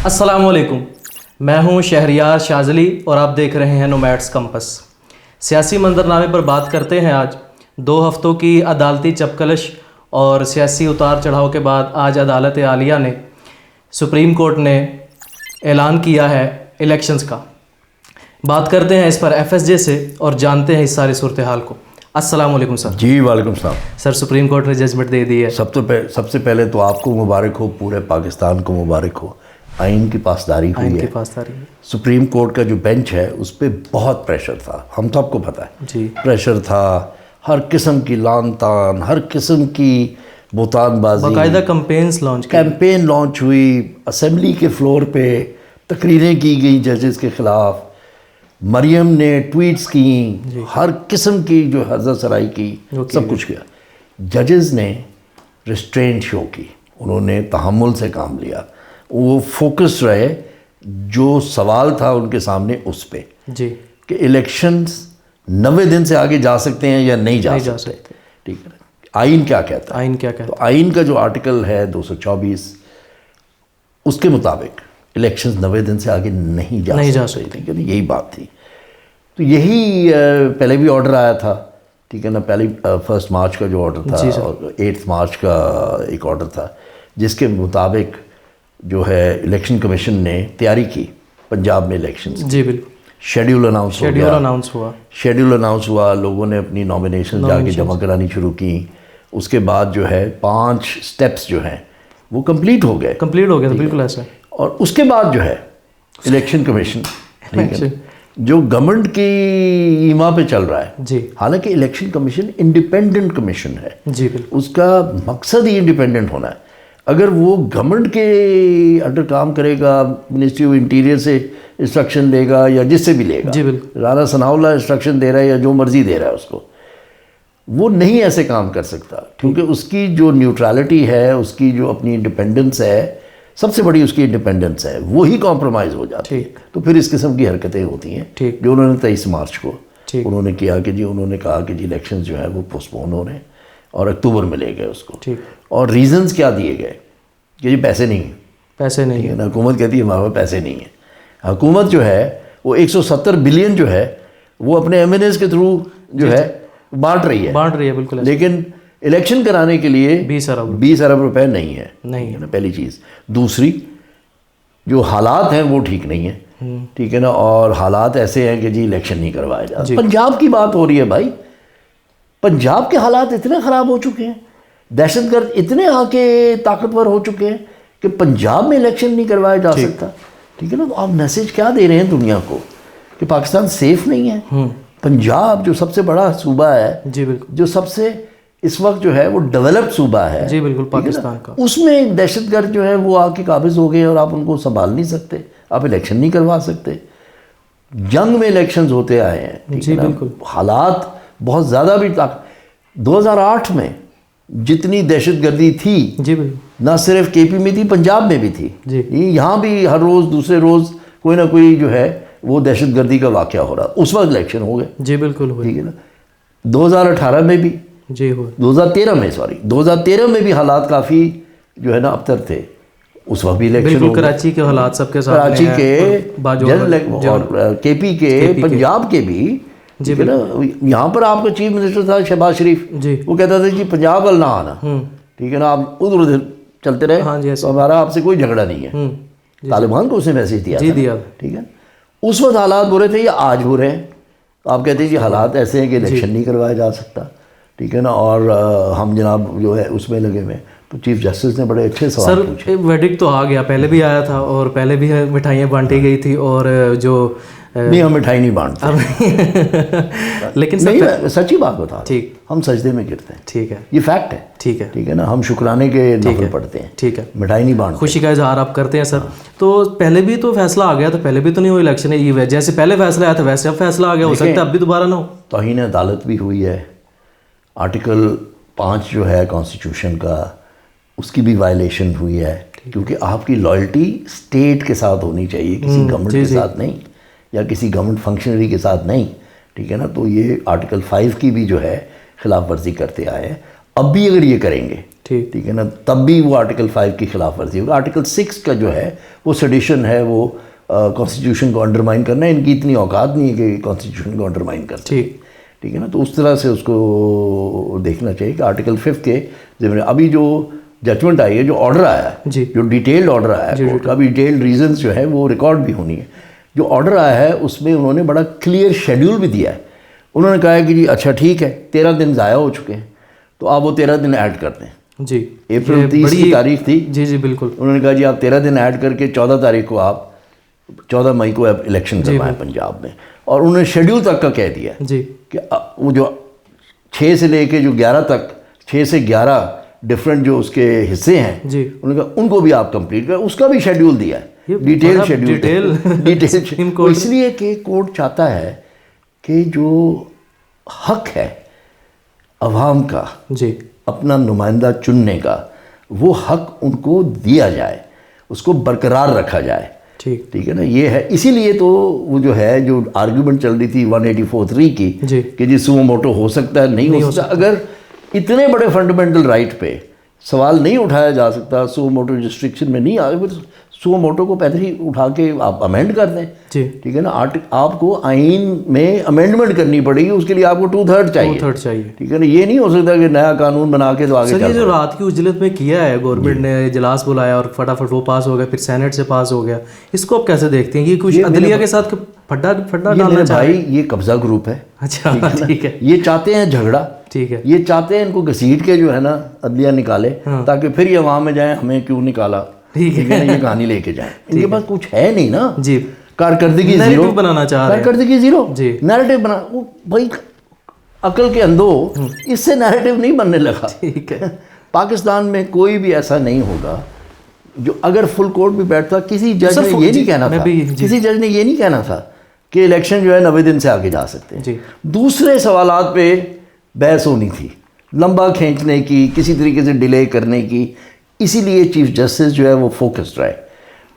السلام علیکم، میں ہوں شہریار شاذلی اور آپ دیکھ رہے ہیں نومیڈس کمپس۔ سیاسی منظرنامے پر بات کرتے ہیں آج۔ 2 ہفتوں کی عدالتی چپکلش اور سیاسی اتار چڑھاؤ کے بعد آج عدالت عالیہ نے سپریم کورٹ نے اعلان کیا ہے الیکشنز کا۔ بات کرتے ہیں اس پر ایف ایس جے سے اور جانتے ہیں اس ساری صورتحال کو۔ السلام علیکم سر۔ جی وعلیکم السلام سر، سپریم کورٹ نے ججمنٹ دے دی ہے۔ سب سے پہلے تو آپ کو مبارک ہو، پورے پاکستان کو مبارک ہو۔ آئین کی پاسداری ہوئی ہے۔ آئین کی پاسداری۔ سپریم کورٹ کا جو بینچ ہے اس پہ بہت پریشر تھا، ہم سب کو پتہ ہے جی، پریشر تھا، ہر قسم کی لان تان، ہر قسم کی بہتان بازی، باقاعدہ کیمپین لانچ ہوئی، اسمبلی کے فلور پہ تقریریں کی گئیں ججز کے خلاف، مریم نے ٹویٹس کی، ہر قسم کی جو حضرت سرائی کی، سب کچھ کیا۔ ججز نے ریسٹرینٹ شو کی، انہوں نے تحمل سے کام لیا، وہ فوکس رہے جو سوال تھا ان کے سامنے اس پہ جی کہ الیکشنز 90 دن سے آگے جا سکتے ہیں یا نہیں جا سکتے۔ ٹھیک ہے، آئین کیا کہتا ہے؟ آئین کیا کہتا ہے؟ تو آئین کا جو آرٹیکل ہے 224 اس کے مطابق الیکشنز 90 دن سے آگے نہیں جا سکتے۔ ٹھیک ہے نا، یہی بات تھی۔ تو یہی پہلے بھی آرڈر آیا تھا، ٹھیک ہے نا، پہلے 1 مارچ کا جو آرڈر تھا اور 8 مارچ کا ایک آرڈر تھا، جس کے مطابق جو ہے الیکشن کمیشن نے تیاری کی پنجاب میں الیکشنز۔ جی بالکل، شیڈیول اناؤنس ہوا، لوگوں نے اپنی نامینیشن جا کے جمع کرانی شروع کی۔ اس کے بعد جو ہے 5 سٹیپس جو ہیں وہ کمپلیٹ ہو گئے تھا، بالکل ایسا۔ اور اس کے بعد جو ہے الیکشن کمیشن جو گورنمنٹ کی ایما پہ چل رہا ہے، جی، حالانکہ الیکشن کمیشن انڈیپینڈنٹ کمیشن ہے، جی بالکل، اس کا مقصد ہی انڈیپینڈنٹ ہونا ہے۔ اگر وہ گورنمنٹ کے انڈر کام کرے گا، منسٹری آف انٹیریئر سے انسٹرکشن لے گا یا جس سے بھی لے گا، جی بالکل، رانا ثناء اللہ انسٹرکشن دے رہا ہے یا جو مرضی دے رہا ہے اس کو، وہ نہیں ایسے کام کر سکتا، کیونکہ اس کی جو نیوٹرالٹی ہے، اس کی جو اپنی انڈیپینڈنس ہے، سب سے بڑی اس کی انڈیپینڈنس ہے، وہی کمپرومائز ہو جاتی ہے۔ تو پھر اس قسم کی حرکتیں ہوتی ہیں جو انہوں نے 23 مارچ کو انہوں نے کیا کہ انہوں نے کہا کہ الیکشنز جو ہیں وہ پوسٹ پون ہو رہے ہیں اور اکتوبر میں لے گئے اس کو۔ اور ریزنز کیا دیے گئے کہ پیسے نہیں ہیں، حکومت کہتی ہے ہمارے پاس پیسے نہیں ہیں۔ حکومت جو ہے وہ 170 بلین جو ہے وہ اپنے ایم این ایز کے تھرو جو ہے بانٹ رہی ہے بالکل، لیکن الیکشن کرانے کے لیے 20 ارب روپے نہیں ہے پہلی چیز۔ دوسری، جو حالات ہیں وہ ٹھیک نہیں ہیں، ٹھیک ہے نا، اور حالات ایسے ہیں کہ الیکشن نہیں کروائے جاتے۔ پنجاب کی بات ہو رہی ہے بھائی، پنجاب کے حالات اتنے خراب ہو چکے ہیں، دہشت گرد اتنے آ کے طاقتور ہو چکے ہیں کہ پنجاب میں الیکشن نہیں کروایا جا سکتا، ٹھیک ہے نا۔ تو آپ میسیج کیا دے رہے ہیں دنیا کو کہ پاکستان سیف نہیں ہے؟ پنجاب جو سب سے بڑا صوبہ ہے، جی بالکل، جو سب سے اس وقت جو ہے وہ ڈیولپڈ صوبہ ہے، جی بالکل، پاکستان کا، اس میں دہشت گرد جو ہے وہ آ کے قابض ہو گئے اور آپ ان کو سنبھال نہیں سکتے، آپ الیکشن نہیں کروا سکتے۔ جنگ میں الیکشنز ہوتے آئے ہیں، جی بالکل، حالات بہت زیادہ بھی 2008 میں جتنی دہشت گردی تھی، جی بالکل، نہ صرف کے پی میں تھی، پنجاب میں بھی تھی، یہاں بھی ہر روز دوسرے روز کوئی نہ کوئی جو ہے وہ دہشت گردی کا واقعہ ہو رہا، اس وقت الیکشن ہو گئے، جی بالکل، ٹھیک ہے نا۔ 2018 میں بھی، جی ہو 2013 میں بھی حالات کافی جو ہے نا ابتر تھے، اس وقت بھی الیکشن ہو گئے۔ کراچی کے حالات سب کے سامنے ہیں، کراچی کے اور کے پی کے، پنجاب کے بھی، ٹھیک ہے نا۔ یہاں پر آپ کا چیف منسٹر تھا شہباز شریف، وہ کہتا تھا کہ پنجاب وال نہ آنا، ٹھیک ہے نا، آپ ادھر ادھر چلتے رہے تو ہمارا آپ سے کوئی جھگڑا نہیں ہے۔ طالبان کو اس نے میسیج دیا، ٹھیک ہے۔ اس وقت حالات برے تھے یا آج برے ہیں؟ آپ کہتے ہیں کہ حالات ایسے ہیں کہ الیکشن نہیں کروایا جا سکتا، ٹھیک ہے نا، اور ہم جناب جو ہے اس میں لگے ہوئے۔ تو چیف جسٹس نے بڑے اچھے سوال پوچھے۔ سر ویڈکٹ تو آ گیا، پہلے بھی آیا تھا اور پہلے بھی مٹھائیاں بانٹی گئی تھی، اور جو نہیں، ہم مٹھائی نہیں بانٹتے، لیکن نہیں، سچی بات بتا، ٹھیک، ہم سجدے میں گرتے ہیں، ٹھیک ہے، یہ فیکٹ ہے، ٹھیک ہے نا، ہم شکرانے کے نفل پڑھتے ہیں، ٹھیک ہے، مٹھائی نہیں بانٹتے، خوشی کا اظہار آپ کرتے ہیں سر۔ تو پہلے بھی تو فیصلہ آ گیا تھا، پہلے بھی تو نہیں ہوئی الیکشن، یہ جیسے پہلے فیصلہ آیا تھا ویسے اب فیصلہ آ گیا، ہو سکتا ہے اب بھی دوبارہ نہ ہو۔ توہین عدالت بھی ہوئی ہے، آرٹیکل 5 جو ہے کانسٹیٹیوشن کا، اس کی بھی وائلیشن ہوئی ہے، کیونکہ آپ کی لائلٹی اسٹیٹ کے ساتھ ہونی چاہیے، کسی گورنمنٹ کے ساتھ نہیں، یا کسی گورنمنٹ فنکشنری کے ساتھ نہیں، ٹھیک ہے نا۔ تو یہ آرٹیکل 5 کی بھی جو ہے خلاف ورزی کرتے آئے ہیں، اب بھی اگر یہ کریں گے ٹھیک ہے نا, تب بھی وہ آرٹیکل 5 کی خلاف ورزی ہوگی. آرٹیکل 6 کا جو ہے وہ سیڈیشن ہے, وہ کانسٹیٹیوشن کو انڈرمائن کرنا ہے. ان کی اتنی اوقات نہیں ہے کہ کانسٹیٹیوشن کو انڈرمائن کر سکیں. ٹھیک ہے نا, تو اس طرح سے اس کو دیکھنا چاہیے کہ آرٹیکل 5 کے ضمن ابھی جو ججمنٹ آئی ہے, جو آرڈر آیا ہے, جو ڈیٹیلڈ آرڈر آیا ہے کورٹ کا, ابھی ڈیٹیلڈ ریزنز جو ہے وہ ریکارڈ بھی ہونی ہے. جو آرڈر آیا ہے اس میں انہوں نے بڑا کلیئر شیڈیول بھی دیا ہے. انہوں نے کہا ہے کہ جی اچھا ٹھیک ہے 13 دن ضائع ہو چکے ہیں تو آپ وہ 13 دن ایڈ کر دیں. جی, اپریل 30 کی تاریخ تھی. جی بالکل. انہوں نے کہا جی آپ 13 دن ایڈ کر کے 14 تاریخ کو آپ 14 مئی کو الیکشن کروائیں پنجاب میں. اور انہوں نے شیڈیول تک کا کہہ دیا کہ وہ جو 6 سے لے کے جو 11 تک, 6 سے 11 ڈفرینٹ جو اس کے حصے ہیں, انہوں نے کہا ان کو بھی آپ کمپلیٹ کریں. اس کا بھی شیڈیول دیا ہے, ڈیٹیل شیڈیول. اس لیے کہ کورٹ چاہتا ہے کہ جو حق ہے عوام کا اپنا نمائندہ چننے کا, وہ حق ان کو دیا جائے, اس کو برقرار رکھا جائے. ٹھیک ہے نا, یہ ہے. اسی لیے تو وہ جو ہے جو آرگیومنٹ چل رہی تھی 184(3) کی کہ جی سو موٹو ہو سکتا ہے, نہیں ہو سکتا. اگر اتنے بڑے فنڈامنٹل رائٹ پہ سوال نہیں اٹھایا جا سکتا, سو موٹو ریسٹرکشن میں نہیں آئے, پھر سو موٹو کو پہلے ہی اٹھا کے آپ امینڈ کر دیں. ٹھیک ہے نا, آپ کو آئین میں امینڈمنٹ کرنی پڑے گی, اس کے لیے آپ کو 2/3 چاہیے. ٹھیک ہے نا, یہ نہیں ہو سکتا کہ نیا قانون بنا کے تو آگے سر. یہ جو رات کی اجلت میں کیا ہے گورنمنٹ نے, اجلاس بلایا اور فٹافٹ وہ پاس ہو گیا, پھر سینٹ سے پاس ہو گیا, اس کو آپ کیسے دیکھتے ہیں؟ یہ کچھ عدلیہ کے ساتھ پھڈا ڈالنا چاہ رہے ہیں؟ یہ قبضہ گروپ ہے. اچھا ٹھیک ہے. یہ چاہتے ہیں جھگڑا. ٹھیک ہے, یہ چاہتے ہیں ان کو گھسیٹ کے جو ہے نا عدلیہ نکالے, تاکہ پھر یہ عوام میں جائیں ہمیں کیوں نکالا. ٹھیک ہے, یہ کہانی لے کے جائیں. ان کے پاس کچھ ہے نہیں نا. جی, کارکردگی زیرو بنانا چاہ رہے ہیں. کارکردگی زیرو. نیریٹو بنا, بھائی عقل کے اندھو, اس سے نیریٹو نہیں بننے لگا. ٹھیک ہے, پاکستان میں کوئی بھی ایسا نہیں ہوگا جو اگر فل کورٹ بھی بیٹھتا, کسی جج نے یہ نہیں کہنا تھا, کسی جج نے یہ نہیں کہنا تھا کہ الیکشن جو ہے 90 دن سے آگے جا سکتے ہیں. دوسرے سوالات پہ بحث ہونی تھی, لمبا کھینچنے کی, کسی طریقے سے ڈیلے کرنے کی. اسی لیے چیف جسٹس جو ہے وہ فوکسڈ رہے.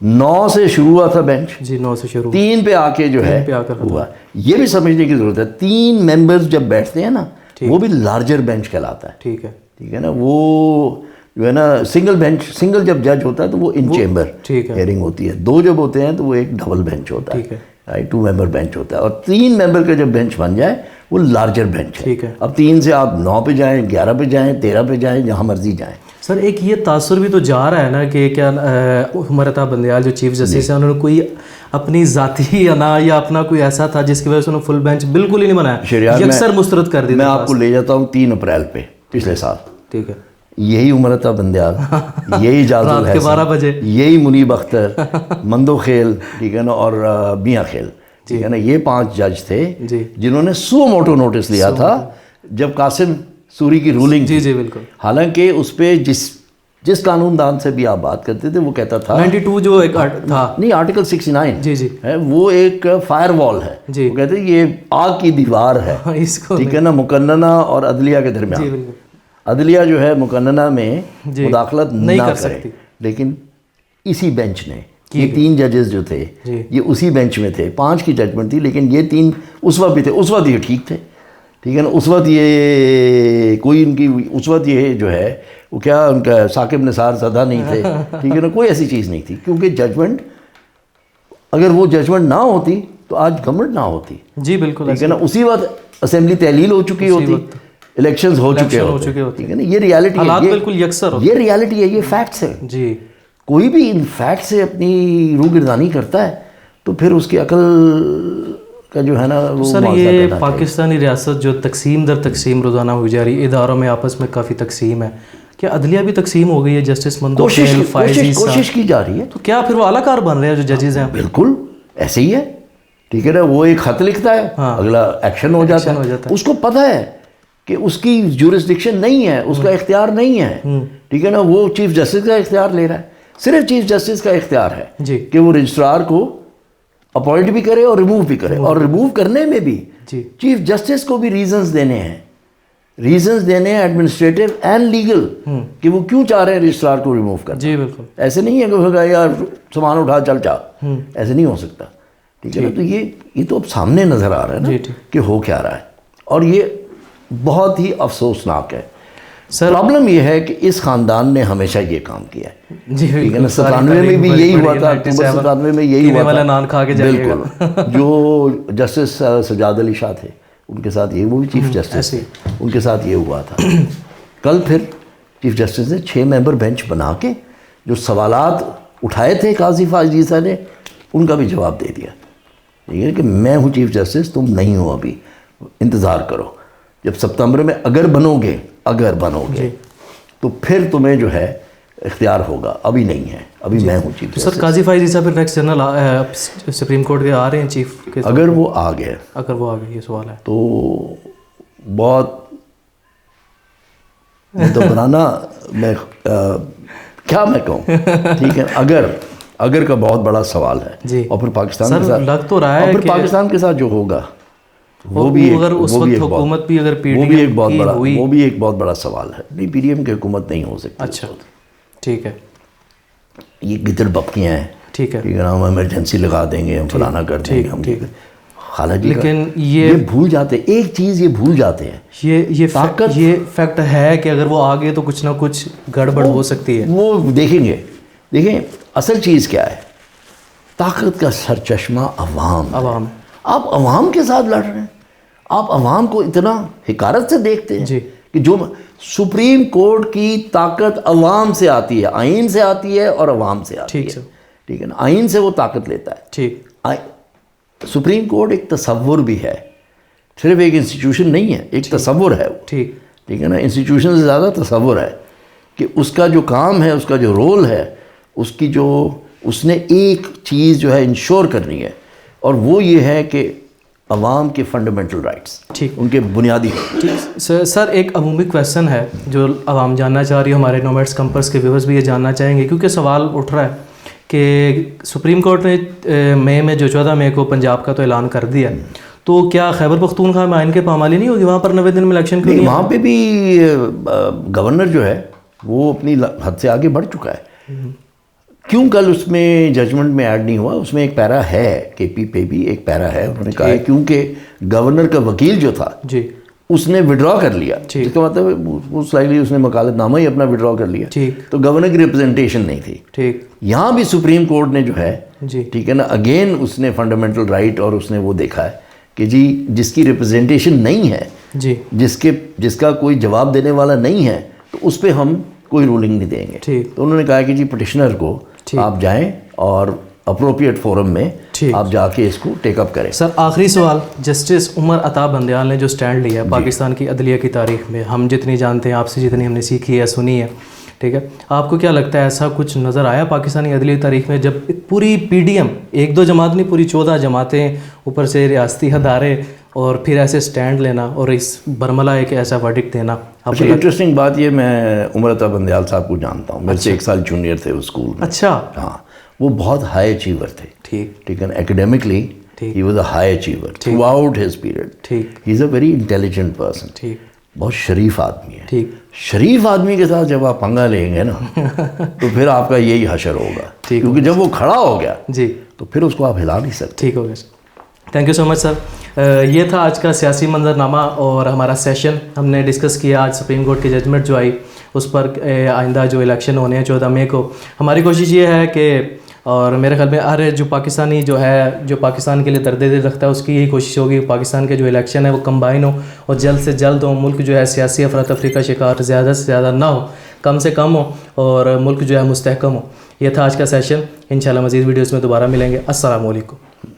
9 سے شروع ہوا تھا بینچ, 9 سے شروع, 3 پہ آ کے جو ہے ہوا. یہ بھی سمجھنے کی ضرورت ہے 3 ممبرز جب بیٹھتے ہیں نا, وہ بھی لارجر بینچ کہلاتا ہے. ٹھیک ہے نا, وہ جو ہے نا سنگل بینچ, سنگل جب جج ہوتا ہے تو وہ ان چیمبر ہیئرنگ ہوتی ہے. 2 جب ہوتے ہیں تو وہ ایک ڈبل بینچ ہوتا ہے, 2 ممبر بینچ ہوتا ہے. اور 3 ممبر کا جب بینچ بن جائے وہ لارجر بینچ ہے. اب 3 سے آپ 9 پہ جائیں, 11 پہ جائیں, 13 پہ جائیں, جہاں مرضی جائیں. سر ایک یہ تاثر بھی تو جا رہا ہے نا کہ کیا عمر عطا بندیال جو چیف جسٹس ہیں, انہوں نے کوئی اپنی ذاتی انا یا اپنا کوئی ایسا تھا جس کی وجہ سے انہوں نے فل بینچ بالکل ہی نہیں بنایا, یکسر مسترد کر دیا. میں آپ کو لے جاتا ہوں 3 اپریل پہ پچھلے سال. ٹھیک ہے, یہی عمر عطا بندیال, یہی جاز الحسن, 12 بجے یہی منیب اختر, مندو خیل, ٹھیک ہے نا, اور میاں خیل, ٹھیک ہے نا, یہ 5 جج تھے جنہوں نے سو موٹو نوٹس لیا تھا جب قاسم سوری کی رولنگ. جی بالکل. حالانکہ اس پہ جس قانون دان سے بھی آپ بات کرتے تھے وہ کہتا تھا 92 جو ایک تھا, نہیں آرٹیکل 69 ہے, وہ ایک فائر وال ہے. وہ کہتے ہیں یہ آگ کی دیوار ہے, ٹھیک ہے نا, مقننہ اور عدلیہ کے درمیان. عدلیہ جو ہے مقننہ میں مداخلت نہیں کر سکتی, لیکن اسی بینچ نے, یہ 3 ججز جو تھے یہ اسی بینچ میں تھے. 5 کی ججمنٹ تھی, لیکن یہ 3 اس وقت بھی تھے. اس وقت یہ ٹھیک تھے, ٹھیک ہے نا. اس وقت یہ کوئی ان کی, اس وقت یہ جو ہے وہ کیا ان کا ثاقب نثار زدہ نہیں تھے, ٹھیک ہے نا, کوئی ایسی چیز نہیں تھی. کیونکہ ججمنٹ, اگر وہ ججمنٹ نہ ہوتی تو آج گورنمنٹ نہ ہوتی. جی بالکل, ٹھیک ہے نا. اسی وقت اسمبلی تحلیل ہو چکی ہوتی, الیکشنز ہو چکے ہوتے, ٹھیک ہے نا. یہ ریالٹی ہے, بالکل یکسر, یہ ریالٹی ہے, یہ فیکٹس ہے. جی, کوئی بھی ان فیکٹ سے اپنی روگردانی کرتا ہے تو پھر اس کی عقل کا جو ہے نا وہ. سر یہ پاکستانی ریاست جو تقسیم در تقسیم روزانہ ہو جا رہی ہے, اداروں میں آپس میں کافی تقسیم ہے, کیا عدلیہ بھی تقسیم ہو گئی ہے؟ جسٹس مندو خیل, فائزی صاحب, کوشش کی جا رہی ہے. تو کیا پھر وہ اعلیٰ کار بن رہے ہیں جو ججز ہیں؟ بالکل ایسے ہی ہے, ٹھیک ہے نا. وہ ایک خط لکھتا ہے, اگلا ایکشن ہو جاتا ہے. اس کو پتہ ہے کہ اس کی جورسڈکشن نہیں ہے, اس کا اختیار نہیں ہے, ٹھیک ہے نا. وہ چیف جسٹس کا اختیار لے رہا ہے. صرف چیف جسٹس کا اختیار ہے کہ وہ رجسٹرار کو اپوائنٹ بھی کرے اور ریموو بھی کرے. اور ریموو کرنے میں بھی چیف جسٹس کو بھی ریزنز دینے ہیں, ایڈمنسٹریٹو اینڈ لیگل, کہ وہ کیوں چاہ رہے ہیں رجسٹرار کو ریموو کرنا. جی بالکل. ایسے نہیں ہے کہ ہوگا یار سامان اٹھا چل چا, ایسے نہیں ہو سکتا, ٹھیک ہے نا. تو یہ تو اب سامنے نظر آ رہا ہے نا کہ ہو کیا رہا ہے. اور یہ بہت ہی افسوسناک ہے سر پرابلم یہ ہے کہ اس خاندان نے ہمیشہ یہ کام کیا ہے. جی ٹھیک ہے نا, 97 میں بھی یہی ہوا تھا, اکتوبر 97 میں یہی ہوا تھا. نان کھا کے جائیے گا. بالکل. جو جسٹس سجاد علی شاہ تھے ان کے ساتھ یہ, وہ بھی چیف جسٹس تھے, ان کے ساتھ یہ ہوا تھا. کل پھر چیف جسٹس نے 6 ممبر بینچ بنا کے جو سوالات اٹھائے تھے قاضی فائز عیسیٰ نے, ان کا بھی جواب دے دیا. ٹھیک ہے کہ میں ہوں چیف جسٹس, تم نہیں ہو, ابھی انتظار کرو. جب ستمبر میں اگر بنو گے تو پھر تمہیں جو ہے اختیار ہوگا, ابھی نہیں ہے, ابھی میں ہوں چیف جسٹس. سر قاضی فائز عیسیٰ پھر نیکسٹ جنرل سپریم کورٹ کے آ رہے ہیں چیف کے, اگر وہ آ گئے, یہ سوال ہے تو بہت بنانا, میں کیا میں کہوں. ٹھیک ہے, اگر کا بہت بڑا سوال ہے. جی. اور پھر پاکستان کے ساتھ لگ تو رہا ہے, اور پھر پاکستان کے ساتھ جو ہوگا وہ بھی ایک بہت بڑا سوال ہے. نہیں, پی ڈی ایم کی حکومت نہیں ہو سکتی. اچھا ٹھیک ہے, یہ گدڑ بپکیاں ہیں. ٹھیک ہے, ہم ایمرجنسی لگا دیں گے, ہم فلانا کر دیں گے, ہم حالانکہ لیکن یہ بھول جاتے ہیں, ایک چیز یہ بھول جاتے ہیں, یہ فیکٹ ہے کہ اگر وہ آگے تو کچھ نہ کچھ گڑبڑ ہو سکتی ہے. وہ دیکھیں گے. دیکھیں اصل چیز کیا ہے, طاقت کا سرچشمہ عوام. آپ عوام کے ساتھ لڑ رہے ہیں, آپ عوام کو اتنا حقارت سے دیکھتے ہیں کہ جو سپریم کورٹ کی طاقت عوام سے آتی ہے, آئین سے آتی ہے اور عوام سے آتی ہے. ٹھیک ہے نا, آئین سے وہ طاقت لیتا ہے. ٹھیک, سپریم کورٹ ایک تصور بھی ہے, صرف ایک انسٹیٹیوشن نہیں ہے, ایک تصور ہے وہ. ٹھیک ہے نا, انسٹیٹیوشن سے زیادہ تصور ہے کہ اس کا جو کام ہے, اس کا جو رول ہے, اس نے ایک چیز جو ہے انشور کرنی ہے, اور وہ یہ ہے کہ عوام کے فنڈامنٹل رائٹس, ان کے بنیادی. سر ایک عمومی کویسچن ہے جو عوام جاننا چاہ رہی ہے, ہمارے نومیڈس کمپس کے ویورز بھی یہ جاننا چاہیں گے, کیونکہ سوال اٹھ رہا ہے کہ سپریم کورٹ نے مئی میں جو 14 مئی کو پنجاب کا تو اعلان کر دیا, تو کیا خیبر پختونخوا میں آئین کے پامالی نہیں ہوگی, وہاں پر 90 دن میں الیکشن کیوں نہیں؟ وہاں پہ بھی گورنر جو ہے وہ اپنی حد سے آگے بڑھ چکا ہے. کیوں کل اس میں ججمنٹ میں ایڈ نہیں ہوا؟ اس میں ایک پیرا ہے, کے پی پہ بھی ایک پیرا ہے, انہوں نے کہا ہے کیونکہ گورنر کا وکیل جو تھا اس نے وڈرا کر لیا, جس کا مطلب اس لائکلی اس نے وکالت نامہ ہی اپنا وڈرا کر لیا, تو گورنر کی ریپرزنٹیشن نہیں تھی. یہاں بھی سپریم کورٹ نے جو ہے, ٹھیک ہے نا, اگین اس نے فنڈامنٹل رائٹ, اور اس نے وہ دیکھا ہے کہ جی جس کی ریپرزنٹیشن نہیں ہے, جس کا کوئی جواب دینے والا نہیں ہے, تو اس پہ ہم کوئی رولنگ نہیں دیں گے. تو انہوں نے کہا کہ جی پٹیشنر کو آپ جائیں اور اپروپریٹ فورم میں آپ جا کے اس کو ٹیک اپ کریں. سر آخری سوال, جسٹس عمر عطا بندیال نے جو سٹینڈ لیا ہے پاکستان کی عدلیہ کی تاریخ میں, ہم جتنی جانتے ہیں, آپ سے جتنی ہم نے سیکھی ہے, سنی ہے, ٹھیک ہے, آپ کو کیا لگتا ہے ایسا کچھ نظر آیا پاکستانی عدلیہ تاریخ میں جب پوری پی ڈی ایم, 1-2 جماعت نہیں, پوری 14 جماعتیں, اوپر سے ریاستی ادارے, اور پھر ایسے سٹینڈ لینا اور اس برملا ایک ایسا ورڈکٹ دینا؟ اچھا, انٹرسٹنگ بات یہ, میں عمر عطا بندیال صاحب کو جانتا ہوں, میرے سے 1 سال جونیئر تھے اس اسکول میں. اچھا. ہاں, وہ بہت ہائی اچیور تھے. ٹھیک ہے نا, academically he was a high achiever through out his period. He is a very intelligent person, بہت شریف آدمی ہے. شریف آدمی کے ساتھ جب آپ پنگا لیں گے نا تو پھر آپ کا یہی حشر ہوگا, کیونکہ جب وہ کھڑا ہو گیا تو پھر اس کو آپ ہلا نہیں سکتے. ٹھیک ہو گیا سر, تھینک یو سو مچ سر. یہ تھا آج کا سیاسی منظرنامہ اور ہمارا سیشن. ہم نے ڈسکس کیا آج سپریم کورٹ کی ججمنٹ جو آئی اس پر آئندہ جو الیکشن ہونے ہیں 14 مئی کو. ہماری کوشش یہ ہے کہ, اور میرے خیال میں ہر جو پاکستانی جو ہے, جو پاکستان کے لیے درد دل رکھتا ہے, اس کی یہی کوشش ہوگی پاکستان کے جو الیکشن ہے وہ کمبائن ہو اور جلد سے جلد ہو, ملک جو ہے سیاسی افراتفری کا شکار زیادہ سے زیادہ نہ ہو, کم سے کم ہو, اور ملک جو ہے مستحکم ہو. یہ تھا آج کا سیشن. انشاءاللہ مزید ویڈیوز میں دوبارہ ملیں گے. السلام علیکم.